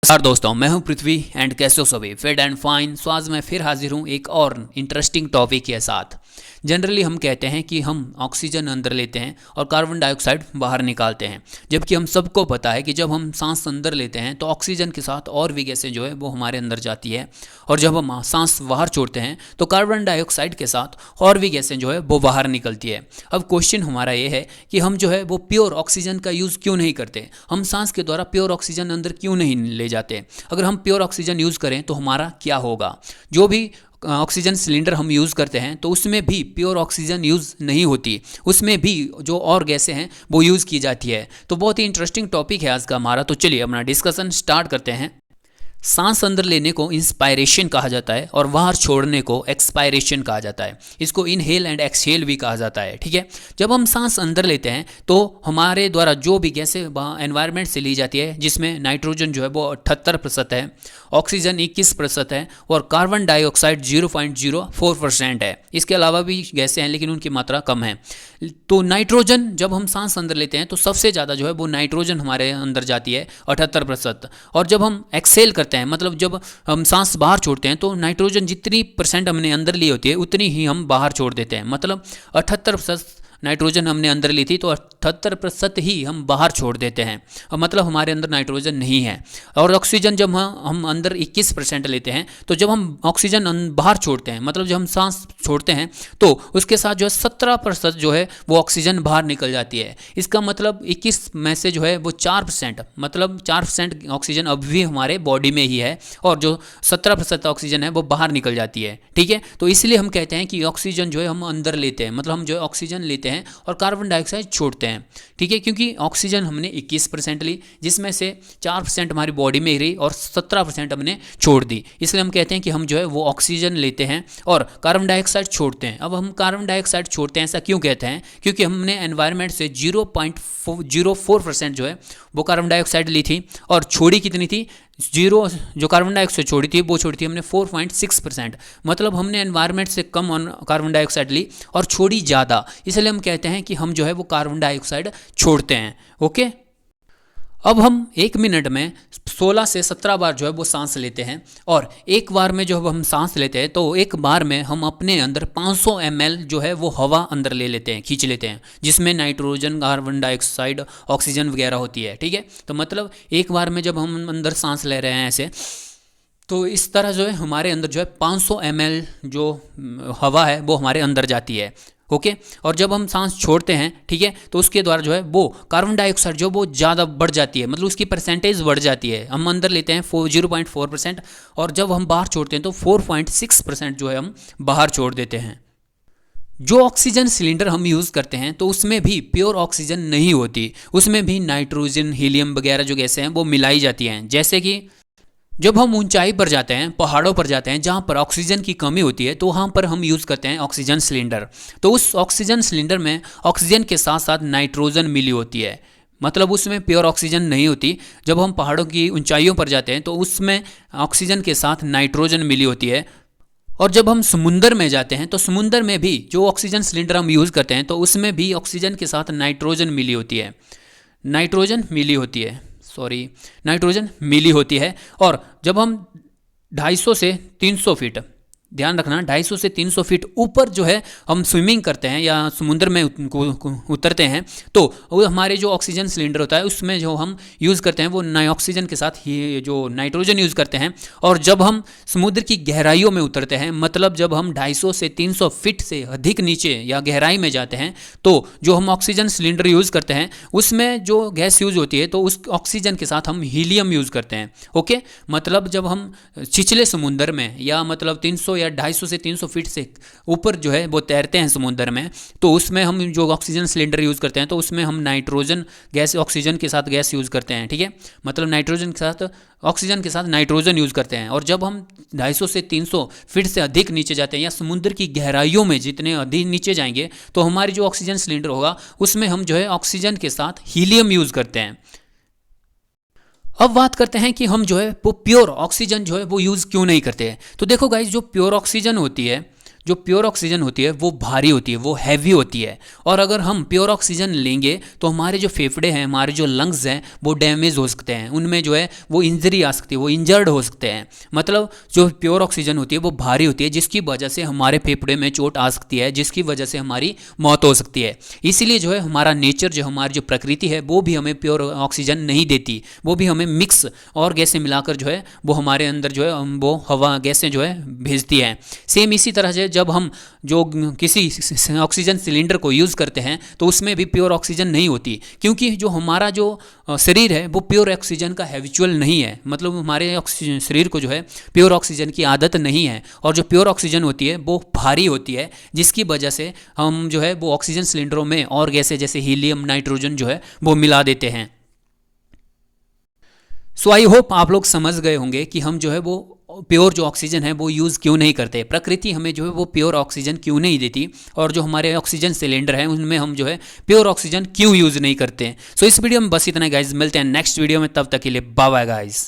नमस्कार दोस्तों, मैं हूं पृथ्वी एंड कैसे हो सभी फिट एंड फाइन। सो आज मैं फिर हाजिर हूं एक और इंटरेस्टिंग टॉपिक के साथ। जनरली हम कहते हैं कि हम ऑक्सीजन अंदर लेते हैं और कार्बन डाइऑक्साइड बाहर निकालते हैं, जबकि हम सबको पता है कि जब हम सांस अंदर लेते हैं तो ऑक्सीजन के साथ और भी गैसें जो है वो हमारे अंदर जाती है, और जब हम सांस बाहर छोड़ते हैं तो कार्बन डाइऑक्साइड के साथ और भी गैसें जो है वो बाहर निकलती है। अब क्वेश्चन हमारा ये है कि हम जो है वो प्योर ऑक्सीजन का यूज़ क्यों नहीं करते, हम सांस के द्वारा प्योर ऑक्सीजन अंदर क्यों नहीं ले जाते। अगर हम प्योर ऑक्सीजन यूज़ करें तो हमारा क्या होगा। जो भी ऑक्सीजन सिलेंडर हम यूज़ करते हैं तो उसमें भी प्योर ऑक्सीजन यूज़ नहीं होती, उसमें भी जो और गैसें हैं वो यूज़ की जाती है। तो बहुत ही इंटरेस्टिंग टॉपिक है आज का हमारा। तो चलिए अपना डिस्कशन स्टार्ट करते हैं। सांस अंदर लेने को इंस्पायरेशन कहा जाता है और बाहर छोड़ने को एक्सपायरेशन कहा जाता है। इसको इनहेल एंड एक्सहेल भी कहा जाता है। ठीक है, जब हम सांस अंदर लेते हैं तो हमारे द्वारा जो भी गैसें एनवायरनमेंट से ली जाती है, जिसमें नाइट्रोजन जो है वो 78% है, ऑक्सीजन 21% है और कार्बन डाइऑक्साइड 0.04% है। इसके अलावा भी गैसें हैं लेकिन उनकी मात्रा कम है। तो नाइट्रोजन जब हम सांस अंदर लेते हैं तो सबसे ज़्यादा जो है वो नाइट्रोजन हमारे अंदर जाती है 78%। और जब हम एक्सेल करते हैं, मतलब जब हम सांस बाहर छोड़ते हैं, तो नाइट्रोजन जितनी परसेंट हमने अंदर ली होती है उतनी ही हम बाहर छोड़ देते हैं। मतलब 78% नाइट्रोजन हमने अंदर ली थी तो 78% ही हम बाहर छोड़ देते हैं, और मतलब हमारे अंदर नाइट्रोजन नहीं है। और ऑक्सीजन जब हम अंदर 21% लेते हैं, तो जब हम ऑक्सीजन बाहर छोड़ते हैं, मतलब जब हम सांस छोड़ते हैं तो उसके साथ जो है 17% जो है वो ऑक्सीजन बाहर निकल जाती है। इसका मतलब 21 में से जो है वो 4%, मतलब 4% ऑक्सीजन अब भी हमारे बॉडी में ही है और जो 17% ऑक्सीजन है वो बाहर निकल जाती है। ठीक है, तो इसलिए हम कहते हैं कि ऑक्सीजन जो है हम अंदर लेते हैं, मतलब हम जो है ऑक्सीजन लेते हैं और कार्बन डाइऑक्साइड छोड़ते हैं। ठीक है, क्योंकि ऑक्सीजन हमने 21% ली, जिसमें से 4% हमारी बॉडी में ही रही और 17% हमने छोड़ दी। इसलिए हम कहते हैं कि हम जो है वो ऑक्सीजन लेते हैं और कार्बन डाइऑक्साइड छोड़ते हैं। अब हम कार्बन डाइऑक्साइड छोड़ते हैं ऐसा क्यों कहते हैं, क्योंकि हमने एनवायरनमेंट से 0.04% जो है वो कार्बन डाइऑक्साइड ली थी और छोड़ी कितनी थी, जो कार्बन डाइऑक्साइड छोड़ी थी वो छोड़ी थी हमने 4.6%। मतलब हमने एनवायरनमेंट से कम कार्बन डाइऑक्साइड ली और छोड़ी ज़्यादा, इसलिए हम कहते हैं कि हम जो है वो कार्बन डाइऑक्साइड छोड़ते हैं। ओके, अब हम 1 मिनट में 16 से 17 बार जो है वो सांस लेते हैं, और एक बार में जो हम सांस लेते हैं तो एक बार में हम अपने अंदर 500 ml जो है वो हवा अंदर ले लेते हैं, खींच लेते हैं, जिसमें नाइट्रोजन, कार्बन डाइऑक्साइड, ऑक्सीजन वगैरह होती है। ठीक है, तो मतलब एक बार में जब हम अंदर सांस ले रहे हैं ऐसे, तो इस तरह जो है हमारे अंदर जो है 500 ml जो हवा है वो हमारे अंदर जाती है। ओके, और जब हम सांस छोड़ते हैं, ठीक है, तो उसके द्वारा जो है वो कार्बन डाइऑक्साइड जो वो ज़्यादा बढ़ जाती है, मतलब उसकी परसेंटेज बढ़ जाती है। हम अंदर लेते हैं 0.4% और जब हम बाहर छोड़ते हैं तो 4.6% जो है हम बाहर छोड़ देते हैं। जो ऑक्सीजन सिलेंडर हम यूज़ करते हैं तो उसमें भी प्योर ऑक्सीजन नहीं होती, उसमें भी नाइट्रोजन, हीलियम वगैरह जो गैसें हैं वो मिलाई जाती हैं। जैसे कि जब हम ऊंचाई पर जाते हैं, पहाड़ों पर जाते हैं, जहाँ पर ऑक्सीजन की कमी होती है, तो वहाँ पर हम यूज़ करते हैं ऑक्सीजन सिलेंडर। तो उस ऑक्सीजन सिलेंडर में ऑक्सीजन के साथ साथ नाइट्रोजन मिली होती है, मतलब उसमें प्योर ऑक्सीजन नहीं होती। जब हम पहाड़ों की ऊंचाइयों पर जाते हैं तो उसमें ऑक्सीजन के साथ नाइट्रोजन मिली होती है। और जब हम समुंदर में जाते हैं तो समुंदर में भी जो ऑक्सीजन सिलेंडर हम यूज़ करते हैं तो उसमें भी ऑक्सीजन के साथ नाइट्रोजन मिली होती है, नाइट्रोजन मिली होती है। और जब हम 250 से 300 फीट, ध्यान रखना 250 से 300 फीट ऊपर जो है हम स्विमिंग करते हैं या समुद्र में उतरते हैं, तो वो हमारे जो ऑक्सीजन सिलेंडर होता है उसमें जो हम यूज़ करते हैं वो ऑक्सीजन के साथ ही जो नाइट्रोजन यूज़ करते हैं। और जब हम समुद्र की गहराइयों में उतरते हैं, मतलब जब हम 250 से 300 फीट से अधिक नीचे या गहराई में जाते हैं, तो जो हम ऑक्सीजन सिलेंडर यूज़ करते हैं उसमें जो गैस यूज़ होती है तो उस ऑक्सीजन के साथ हम हीलियम यूज़ करते हैं। ओके, मतलब जब हम छिछले समुद्र में या मतलब 300 या 250 से 300 फीट से ऊपर जो है वो तैरते हैं समुद्र में, तो उसमें हम जो ऑक्सीजन सिलेंडर यूज़ करते हैं तो उसमें हम नाइट्रोजन गैस, ऑक्सीजन के साथ गैस यूज़ करते हैं। ठीक है, मतलब नाइट्रोजन के साथ ऑक्सीजन के साथ नाइट्रोजन यूज़ करते हैं। और जब हम 250 से 300 फीट से अधिक नीचे जाते हैं या समुद्र की गहराइयों में जितने अधिक नीचे जाएंगे, तो हमारी जो ऑक्सीजन सिलेंडर होगा उसमें हम जो है ऑक्सीजन के साथ हीलियम यूज़ करते हैं। अब बात करते हैं कि हम जो है वो प्योर ऑक्सीजन जो है वो यूज़ क्यों नहीं करते हैं। तो देखो गाइस, जो प्योर ऑक्सीजन होती है, जो प्योर ऑक्सीजन होती है वो भारी होती है, वो हैवी होती है। और अगर हम प्योर ऑक्सीजन लेंगे तो हमारे जो फेफड़े हैं, हमारे जो लंग्स हैं वो डैमेज हो सकते हैं, उनमें जो है वो इंजरी आ सकती है, वो इंजर्ड हो सकते हैं। मतलब जो प्योर ऑक्सीजन होती है वो भारी होती है, जिसकी वजह से हमारे फेफड़े में चोट आ सकती है, जिसकी वजह से हमारी मौत हो सकती है। इसीलिए जो है हमारा नेचर, जो हमारी जो प्रकृति है वो भी हमें प्योर ऑक्सीजन नहीं देती, वो भी हमें मिक्स और गैसें मिलाकर जो है वो हमारे अंदर जो है वो हवा गैसें जो है भेजती है। सेम इसी तरह से जब हम जो किसी ऑक्सीजन सिलेंडर को यूज़ करते हैं तो उसमें भी प्योर ऑक्सीजन नहीं होती, क्योंकि जो हमारा जो शरीर है वो प्योर ऑक्सीजन का हैबिचुअल नहीं है। मतलब हमारे शरीर को जो है प्योर ऑक्सीजन की आदत नहीं है, और जो प्योर ऑक्सीजन होती है वो भारी होती है, जिसकी वजह से हम जो है वो ऑक्सीजन सिलेंडरों में और गैसें जैसे हीलियम, नाइट्रोजन जो है वो मिला देते हैं। सो आई होप आप लोग समझ गए होंगे कि हम जो है वो प्योर जो ऑक्सीजन है वो यूज़ क्यों नहीं करते, प्रकृति हमें जो है वो प्योर ऑक्सीजन क्यों नहीं देती, और जो हमारे ऑक्सीजन सिलेंडर हैं उनमें हम जो है प्योर ऑक्सीजन क्यों यूज़ नहीं करते। सो इस वीडियो में बस इतना गाइज, मिलते हैं नेक्स्ट वीडियो में, तब तक के लिए बाय बाय गाइज।